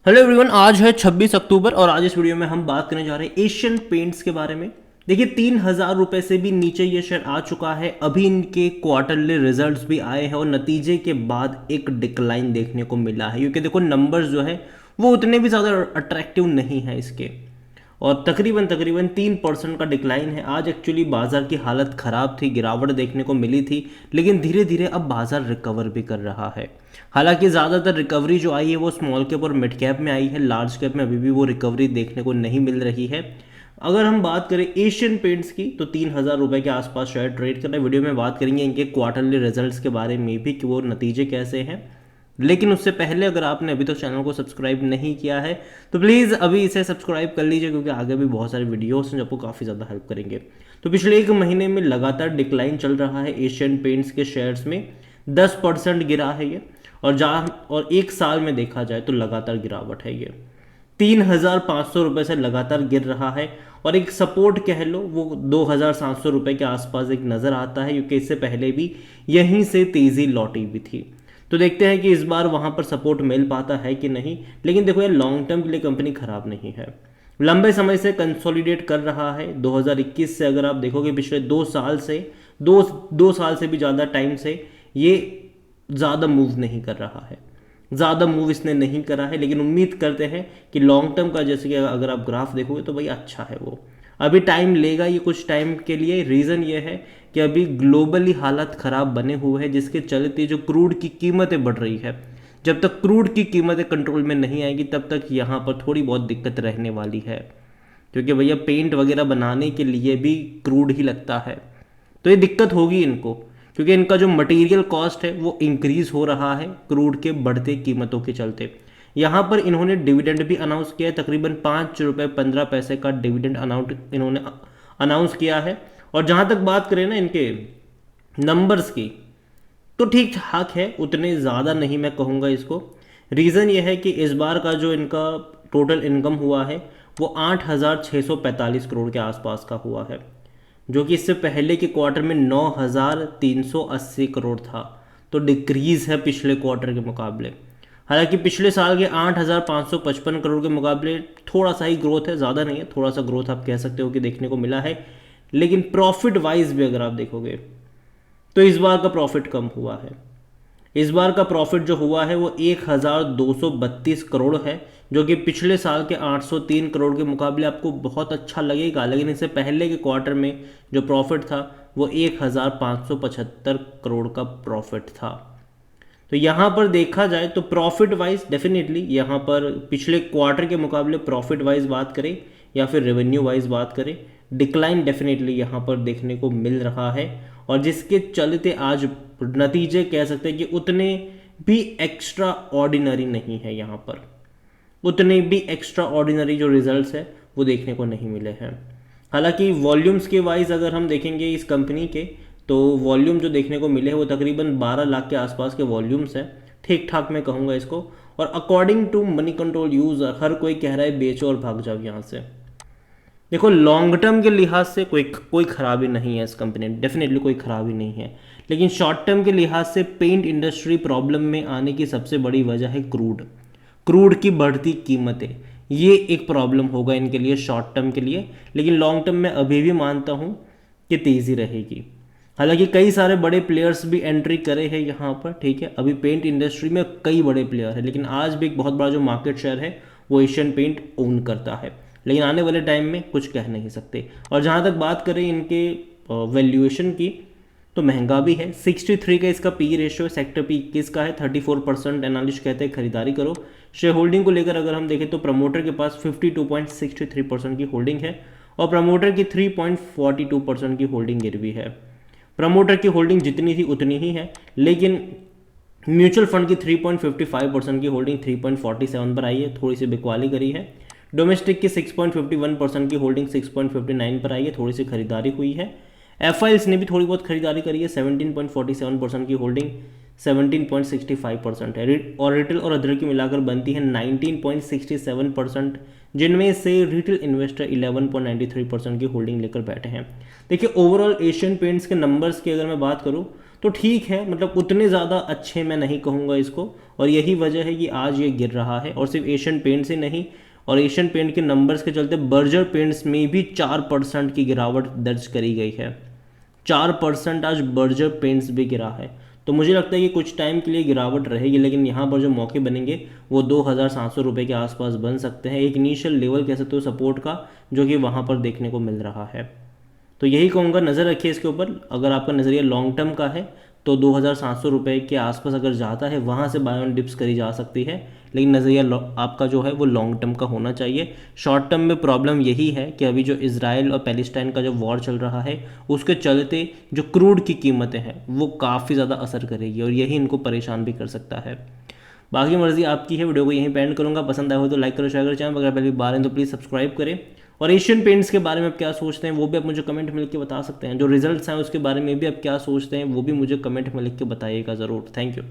Hello everyone, आज है 26 अक्टूबर और आज इस वीडियो में हम बात करने जा रहे हैं एशियन पेंट्स के बारे में। देखिए 3,000 रुपये से भी नीचे ये शेयर आ चुका है। अभी इनके क्वार्टरली रिजल्ट्स भी आए हैं और नतीजे के बाद एक डिक्लाइन देखने को मिला है, क्योंकि देखो नंबर्स जो है वो उतने भी ज़्यादा अट्रैक्टिव नहीं है इसके, और तकरीबन तकरीबन 3% का डिक्लाइन है। आज एक्चुअली बाजार की हालत ख़राब थी, गिरावट देखने को मिली थी, लेकिन धीरे धीरे अब बाजार रिकवर भी कर रहा है। हालांकि ज़्यादातर रिकवरी जो आई है वो स्मॉल कैप और मिड कैप में आई है, लार्ज कैप में अभी भी वो रिकवरी देखने को नहीं मिल रही है। अगर हम बात करें एशियन पेंट्स की तो 3,000 रुपये के आसपास शेयर ट्रेड कर रहे हैं। वीडियो में बात करेंगे इनके क्वार्टरली रिजल्ट्स के बारे में भी कि वो नतीजे कैसे हैं, लेकिन उससे पहले अगर आपने अभी तक चैनल को सब्सक्राइब नहीं किया है तो प्लीज़ अभी इसे सब्सक्राइब कर लीजिए, क्योंकि आगे भी बहुत सारे वीडियोस हैं जो आपको काफ़ी ज़्यादा हेल्प करेंगे। तो पिछले एक महीने में लगातार डिक्लाइन चल रहा है एशियन पेंट्स के शेयर्स में, 10% गिरा है ये, और एक साल में देखा जाए तो लगातार गिरावट है ये। 3,500 रुपये से लगातार गिर रहा है, और एक सपोर्ट कह लो वो 2,700 रुपये के आसपास एक नज़र आता है, क्योंकि इससे पहले भी यहीं से तेज़ी लौटी भी थी। तो देखते हैं कि इस बार वहाँ पर सपोर्ट मिल पाता है कि नहीं। लेकिन देखो ये लॉन्ग टर्म के लिए कंपनी खराब नहीं है, लंबे समय से कंसोलिडेट कर रहा है। 2021 से अगर आप देखोगे पिछले 2 साल से, दो साल से भी ज़्यादा टाइम से ये ज़्यादा मूव नहीं कर रहा है, ज़्यादा मूव इसने नहीं करा है। लेकिन उम्मीद करते हैं कि लॉन्ग टर्म का, जैसे कि अगर आप ग्राफ देखोगे तो भाई अच्छा है वो। अभी टाइम लेगा ये कुछ टाइम के लिए। रीज़न ये है कि अभी ग्लोबली हालत ख़राब बने हुए हैं, जिसके चलते जो क्रूड की कीमतें बढ़ रही है, जब तक क्रूड की कीमतें कंट्रोल में नहीं आएगी तब तक यहाँ पर थोड़ी बहुत दिक्कत रहने वाली है, क्योंकि भैया पेंट वगैरह बनाने के लिए भी क्रूड ही लगता है। तो ये दिक्कत होगी इनको, क्योंकि इनका जो मटेरियल कॉस्ट है वो इंक्रीज़ हो रहा है क्रूड के बढ़ते कीमतों के चलते। यहाँ पर इन्होंने डिविडेंड भी अनाउंस किया है, तकरीबन 5 रुपये 15 पैसे का डिविडेंड इन्होंने अनाउंस किया है। और जहाँ तक बात करें ना इनके नंबर्स की, तो ठीक ठाक है, उतने ज़्यादा नहीं मैं कहूँगा इसको। रीज़न ये है कि इस बार का जो इनका टोटल इनकम हुआ है वो 8,645 करोड़ के आसपास का हुआ है, जो कि इससे पहले के क्वार्टर में 9,380 करोड़ था। तो डिक्रीज़ है पिछले क्वार्टर के मुकाबले। हालांकि पिछले साल के 8,555 करोड़ के मुकाबले थोड़ा सा ही ग्रोथ है, ज़्यादा नहीं है, थोड़ा सा ग्रोथ आप कह सकते हो कि देखने को मिला है। लेकिन प्रॉफिट वाइज भी अगर आप देखोगे तो इस बार का प्रॉफिट कम हुआ है। इस बार का प्रॉफिट जो हुआ है वो 1,232 करोड़ है, जो कि पिछले साल के 803 करोड़ के मुकाबले आपको बहुत अच्छा लगेगा। लेकिन इससे पहले के क्वार्टर में जो प्रॉफिट था वो 1,575 करोड़ का प्रॉफिट था। तो यहाँ पर देखा जाए तो प्रॉफिट वाइज डेफिनेटली यहाँ पर पिछले क्वार्टर के मुकाबले प्रॉफिट वाइज बात करें या फिर रेवेन्यू वाइज बात करें, डिक्लाइन डेफिनेटली यहाँ पर देखने को मिल रहा है। और जिसके चलते आज नतीजे कह सकते हैं कि उतने भी एक्स्ट्रा ऑर्डिनरी नहीं है, यहाँ पर उतने भी एक्स्ट्रा ऑर्डिनरी जो रिजल्ट्स है वो देखने को नहीं मिले हैं। हालांकि वॉल्यूम्स के वाइज अगर हम देखेंगे इस कंपनी के, तो वॉल्यूम जो देखने को मिले हैं वो तकरीबन 12 लाख के आसपास के वॉल्यूम्स हैं, ठीक ठाक मैं कहूँगा इसको। और according to Moneycontrol user हर कोई कह रहा है बेचो और भाग जाओ यहाँ से। देखो लॉन्ग टर्म के लिहाज से कोई खराबी नहीं है इस कंपनी में, डेफिनेटली कोई खराबी नहीं है। लेकिन शॉर्ट टर्म के लिहाज से पेंट इंडस्ट्री प्रॉब्लम में आने की सबसे बड़ी वजह है क्रूड की बढ़ती कीमतें। ये एक प्रॉब्लम होगा इनके लिए शॉर्ट टर्म के लिए। लेकिन लॉन्ग टर्म में अभी भी मानता हूँ कि तेज़ी रहेगी। हालांकि कई सारे बड़े प्लेयर्स भी एंट्री करे हैं यहाँ पर, ठीक है, अभी पेंट इंडस्ट्री में कई बड़े प्लेयर हैं, लेकिन आज भी एक बहुत बड़ा जो मार्केट शेयर है वो एशियन पेंट ओन करता है। लेकिन आने वाले टाइम में कुछ कह नहीं सकते। और जहाँ तक बात करें इनके वैल्यूएशन की, तो महंगा भी है। 63 का इसका पी रेशियो, सेक्टर पी 21 का है। 34% एनालिस्ट कहते हैं खरीदारी करो। शेयर होल्डिंग को लेकर अगर हम देखें तो प्रमोटर के पास 52.63% की होल्डिंग है, और प्रमोटर की 3.42% की होल्डिंग गिरवी है। प्रमोटर की होल्डिंग जितनी थी उतनी ही है, लेकिन म्यूचुअल फंड की 3.55% की होल्डिंग 3.47 पर आई है, थोड़ी सी बिकवाली करी है। डोमेस्टिक की 6.51% की होल्डिंग 6.59 पर आई है, थोड़ी सी खरीदारी हुई है। एफआईएल्स ने भी थोड़ी बहुत खरीदारी करी है, 17.47% की होल्डिंग 17.65% है, और रिटेल और अदर की मिलाकर बनती है 19.67%, जिनमें से रिटेल इन्वेस्टर 11.93% की होल्डिंग लेकर बैठे हैं। देखिए ओवरऑल एशियन पेंट्स के नंबर्स की अगर मैं बात करूं तो ठीक है, मतलब उतने ज़्यादा अच्छे मैं नहीं कहूँगा इसको, और यही वजह है कि आज ये गिर रहा है। और सिर्फ एशियन पेंट से नहीं, और एशियन पेंट के नंबर्स के चलते बर्जर पेंट्स में भी 4% की गिरावट दर्ज करी गई है। 4% आज बर्जर पेंट्स भी गिरा है। तो मुझे लगता है कि कुछ टाइम के लिए गिरावट रहेगी, लेकिन यहाँ पर जो मौके बनेंगे वो 2,700 रुपये के आसपास बन सकते हैं। एक इनिशियल लेवल कह सकते हो सपोर्ट का, जो कि वहाँ पर देखने को मिल रहा है। तो यही कहूँगा, नज़र रखिए इसके ऊपर। अगर आपका नज़रिया लॉन्ग टर्म का है तो 2,700 रुपये के आसपास अगर जाता है, वहाँ से बाय ऑन डिप्स करी जा सकती है, लेकिन नज़रिया आपका जो है वो लॉन्ग टर्म का होना चाहिए। शॉर्ट टर्म में प्रॉब्लम यही है कि अभी जो इजराइल और पैलेस्टाइन का जो वॉर चल रहा है, उसके चलते जो क्रूड की कीमतें हैं वो काफ़ी ज़्यादा असर करेगी, और यही इनको परेशान भी कर सकता है। बाकी मर्जी आपकी है। वीडियो को यहीं पे एंड करूँगा। पसंद आया हो तो लाइक करो, शेयर करो, चैनल अगर पहली बार हैं तो प्लीज़ सब्सक्राइब करें। और एशियन पेंट्स के बारे में आप क्या सोचते हैं वो भी आप मुझे कमेंट में लिख के बता सकते हैं। जो रिजल्ट्स हैं उसके बारे में भी आप क्या सोचते हैं वो भी मुझे कमेंट में लिख के बताइएगा ज़रूर। Thank you.